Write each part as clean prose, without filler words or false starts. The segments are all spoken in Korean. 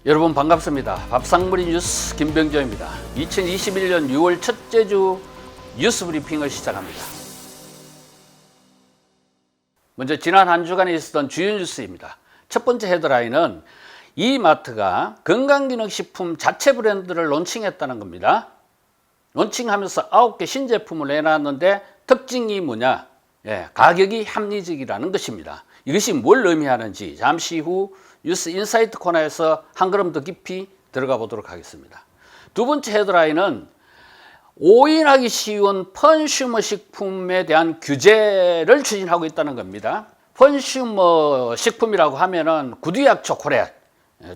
여러분 반갑습니다. 밥상머리 뉴스 김병조입니다. 2021년 6월 첫째 주 뉴스 브리핑을 시작합니다. 먼저 지난 한 주간에 있었던 주요 뉴스입니다. 첫 번째 헤드라인은 이마트가 건강기능식품 자체 브랜드를 론칭했다는 겁니다. 론칭하면서 9개 신제품을 내놨는데 특징이 뭐냐? 가격이 합리적이라는 것입니다. 이것이 뭘 의미하는지 잠시 후 뉴스 인사이트 코너에서 한 걸음 더 깊이 들어가 보도록 하겠습니다. 두 번째 헤드라인은 오인하기 쉬운 컨슈머 식품에 대한 규제를 추진하고 있다는 겁니다. 컨슈머 식품이라고 하면은 구두약 초콜릿,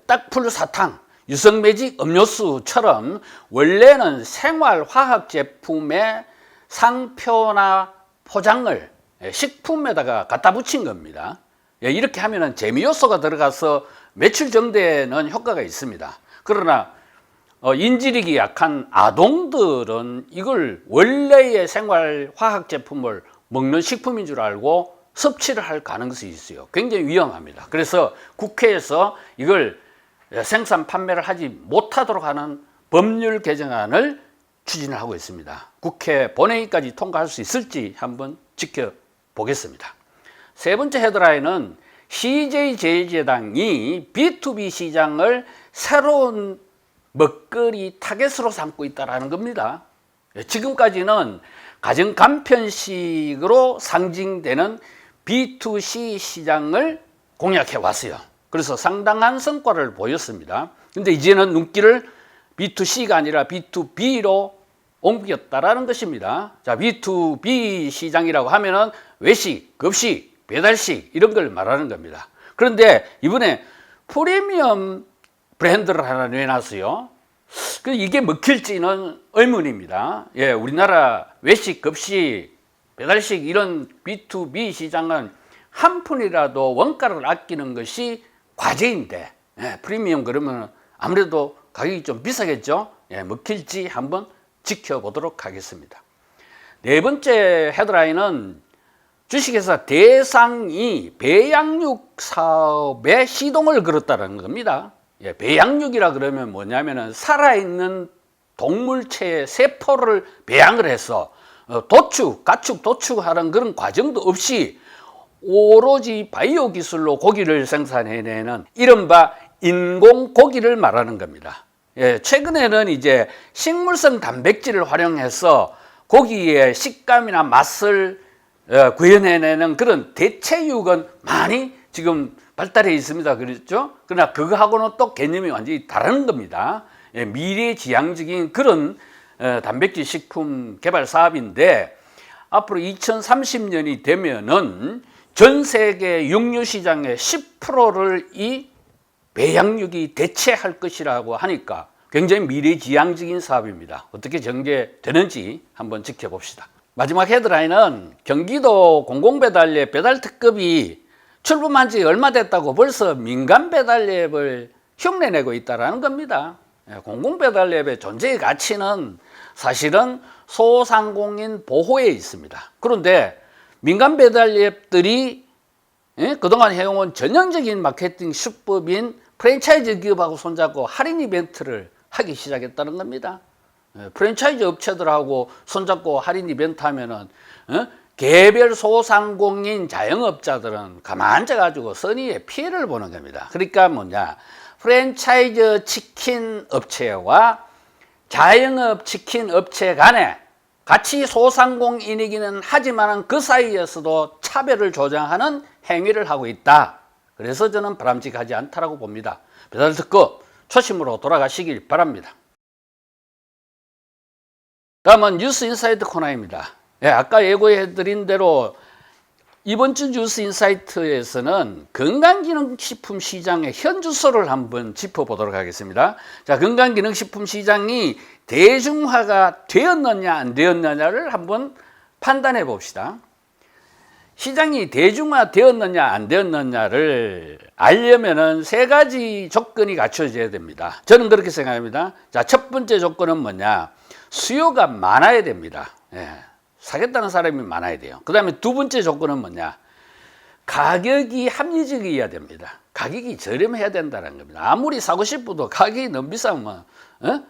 딱풀 사탕, 유성매직 음료수처럼 원래는 생활화학 제품의 상표나 포장을 식품에다가 갖다 붙인 겁니다. 이렇게 하면은 재미 요소가 들어가서 매출 증대에는 효과가 있습니다. 그러나 인지력이 약한 아동들은 이걸 원래의 생활화학 제품을 먹는 식품인 줄 알고 섭취를 할 가능성이 있어요. 굉장히 위험합니다. 그래서 국회에서 이걸 생산 판매를 하지 못하도록 하는 법률 개정안을 추진을 하고 있습니다. 국회 본회의까지 통과할 수 있을지 한번 지켜보겠습니다. 세 번째 헤드라인은 CJ제재당이 B2B 시장을 새로운 먹거리 타겟으로 삼고 있다는 겁니다. 지금까지는 가정 간편식으로 상징되는 B2C 시장을 공략해 왔어요. 그래서 상당한 성과를 보였습니다. 근데 이제는 눈길을 B2C가 아니라 B2B로 옮겼다라는 것입니다. 자, B2B 시장이라고 하면은 외식, 급식, 배달식 이런 걸 말하는 겁니다. 그런데 이번에 프리미엄 브랜드를 하나 내놨어요. 이게 먹힐지는 의문입니다. 우리나라 외식, 급식, 배달식 이런 B2B 시장은 한 푼이라도 원가를 아끼는 것이 과제인데 프리미엄 그러면 아무래도 가격이 좀 비싸겠죠. 먹힐지 한번 지켜보도록 하겠습니다. 네 번째 헤드라인은 주식회사 대상이 배양육 사업에 시동을 걸었다는 겁니다. 배양육이라 그러면 뭐냐면은 살아있는 동물체의 세포를 배양을 해서 가축 도축하는 그런 과정도 없이 오로지 바이오 기술로 고기를 생산해내는 이른바 인공 고기를 말하는 겁니다. 최근에는 이제 식물성 단백질을 활용해서 고기의 식감이나 맛을 구현해내는 그런 대체육은 많이 지금 발달해 있습니다. 그렇죠? 그러나 그거하고는 또 개념이 완전히 다른 겁니다. 미래지향적인 그런 단백질 식품 개발 사업인데 앞으로 2030년이 되면은 전 세계 육류 시장의 10%를 이 배양육이 대체할 것이라고 하니까 굉장히 미래지향적인 사업입니다. 어떻게 전개되는지 한번 지켜봅시다. 마지막 헤드라인은 경기도 공공배달앱 배달특급이 출범한 지 얼마 됐다고 벌써 민간 배달앱을 흉내내고 있다는 겁니다. 공공배달앱의 존재의 가치는 사실은 소상공인 보호에 있습니다. 그런데 민간 배달앱들이 그동안 해온 전형적인 마케팅 수법인 프랜차이즈 기업하고 손잡고 할인 이벤트를 하기 시작했다는 겁니다. 프랜차이즈 업체들하고 손잡고 할인 이벤트 하면은 개별 소상공인 자영업자들은 가만 앉아가지고 선의의 피해를 보는 겁니다. 그러니까 뭐냐, 프랜차이즈 치킨 업체와 자영업 치킨 업체 간에 같이 소상공인이기는 하지만 그 사이에서도 차별을 조장하는 행위를 하고 있다. 그래서 저는 바람직하지 않다라고 봅니다. 배달특급 초심으로 돌아가시길 바랍니다. 다음은 뉴스 인사이트 코너입니다. 아까 예고해드린 대로 이번 주 뉴스 인사이트에서는 건강기능식품 시장의 현주소를 한번 짚어보도록 하겠습니다. 자, 건강기능식품 시장이 대중화가 되었느냐 안 되었느냐를 한번 판단해 봅시다. 시장이 대중화되었느냐 안 되었느냐를 알려면은 세 가지 조건이 갖춰져야 됩니다. 저는 그렇게 생각합니다. 자, 첫 번째 조건은 뭐냐? 수요가 많아야 됩니다. 사겠다는 사람이 많아야 돼요. 그 다음에 두 번째 조건은 뭐냐? 가격이 합리적이어야 됩니다. 가격이 저렴해야 된다는 겁니다. 아무리 사고 싶어도 가격이 너무 비싸면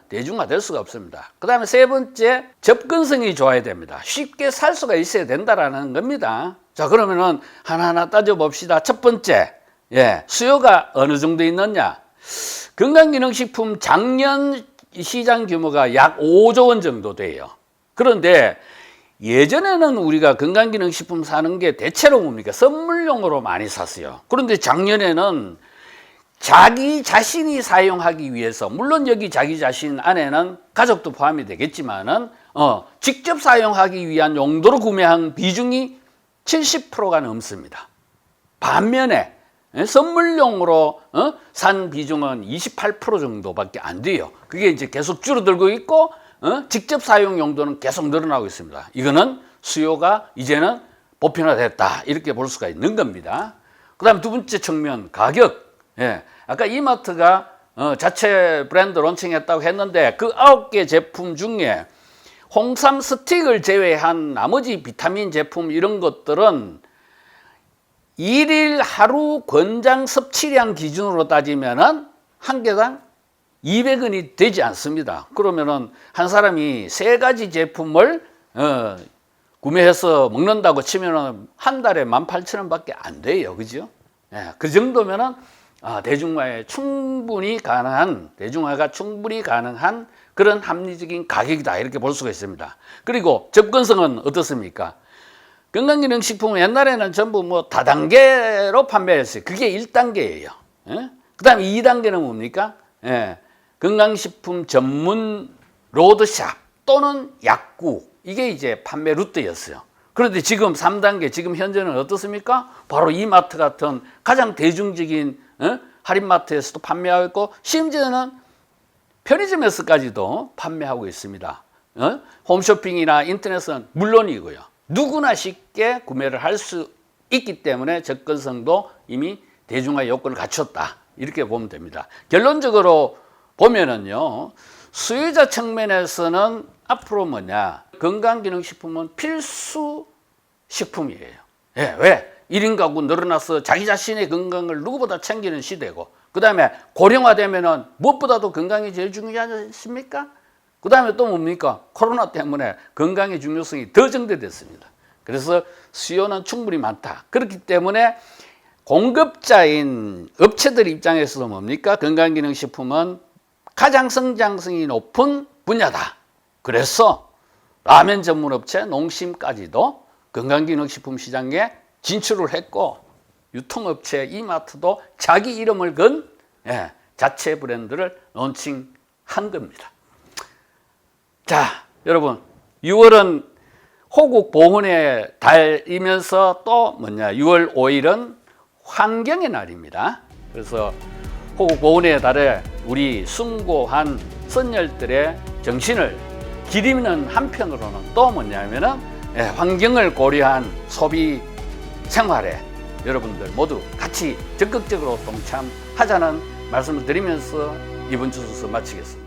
대중화될 수가 없습니다. 그 다음에 세 번째, 접근성이 좋아야 됩니다. 쉽게 살 수가 있어야 된다는 겁니다. 자, 그러면은 하나하나 따져봅시다. 첫 번째, 수요가 어느 정도 있느냐. 건강기능식품 작년 시장 규모가 약 5조 원 정도 돼요. 그런데 예전에는 우리가 건강기능식품 사는 게 대체로 뭡니까? 선물용으로 많이 샀어요. 그런데 작년에는 자기 자신이 사용하기 위해서, 물론 여기 자기 자신 안에는 가족도 포함이 되겠지만은 직접 사용하기 위한 용도로 구매한 비중이 70%가 넘습니다. 반면에 선물용으로 산 비중은 28% 정도밖에 안 돼요. 그게 이제 계속 줄어들고 있고 직접 사용 용도는 계속 늘어나고 있습니다. 이거는 수요가 이제는 보편화됐다, 이렇게 볼 수가 있는 겁니다. 그 다음 두 번째 측면, 가격. 아까 이마트가 자체 브랜드 론칭했다고 했는데 그 9개 제품 중에 홍삼 스틱을 제외한 나머지 비타민 제품 이런 것들은 일일 하루 권장 섭취량 기준으로 따지면은 한 개당 200원이 되지 않습니다. 그러면은 한 사람이 세 가지 제품을 구매해서 먹는다고 치면은 한 달에 18,000원밖에 안 돼요. 그죠? 그 정도면은 대중화가 충분히 가능한 그런 합리적인 가격이다, 이렇게 볼 수가 있습니다. 그리고 접근성은 어떻습니까? 건강기능식품은 옛날에는 전부 뭐 다단계로 판매했어요. 그게 1단계예요. 그 다음에 2단계는 뭡니까? 건강식품 전문 로드샵 또는 약국, 이게 이제 판매 루트였어요. 그런데 지금 3단계, 지금 현재는 어떻습니까? 바로 이마트 같은 가장 대중적인 할인마트에서도 판매하고 있고, 심지어는 편의점에서까지도 판매하고 있습니다. 홈쇼핑이나 인터넷은 물론이고요. 누구나 쉽게 구매를 할 수 있기 때문에 접근성도 이미 대중화 요건을 갖췄다, 이렇게 보면 됩니다. 결론적으로 보면은요, 수요자 측면에서는 앞으로 뭐냐, 건강기능식품은 필수 식품이에요. 왜? 1인 가구 늘어나서 자기 자신의 건강을 누구보다 챙기는 시대고, 그 다음에 고령화되면은 무엇보다도 건강이 제일 중요하지 않습니까? 그 다음에 또 뭡니까? 코로나 때문에 건강의 중요성이 더 증대됐습니다. 그래서 수요는 충분히 많다. 그렇기 때문에 공급자인 업체들 입장에서도 뭡니까? 건강기능식품은 가장 성장성이 높은 분야다. 그래서 라면 전문업체 농심까지도 건강기능식품 시장에 진출을 했고, 유통업체 이마트도 자기 이름을 건 자체 브랜드를 론칭한 겁니다. 자, 여러분, 6월은 호국 보훈의 달이면서 또 뭐냐, 6월 5일은 환경의 날입니다. 그래서 호국 보훈의 달에 우리 숭고한 선열들의 정신을 기리는 한편으로는 또 뭐냐면은 환경을 고려한 소비 생활에 여러분들 모두 같이 적극적으로 동참하자는 말씀을 드리면서 이번 주 순서 마치겠습니다.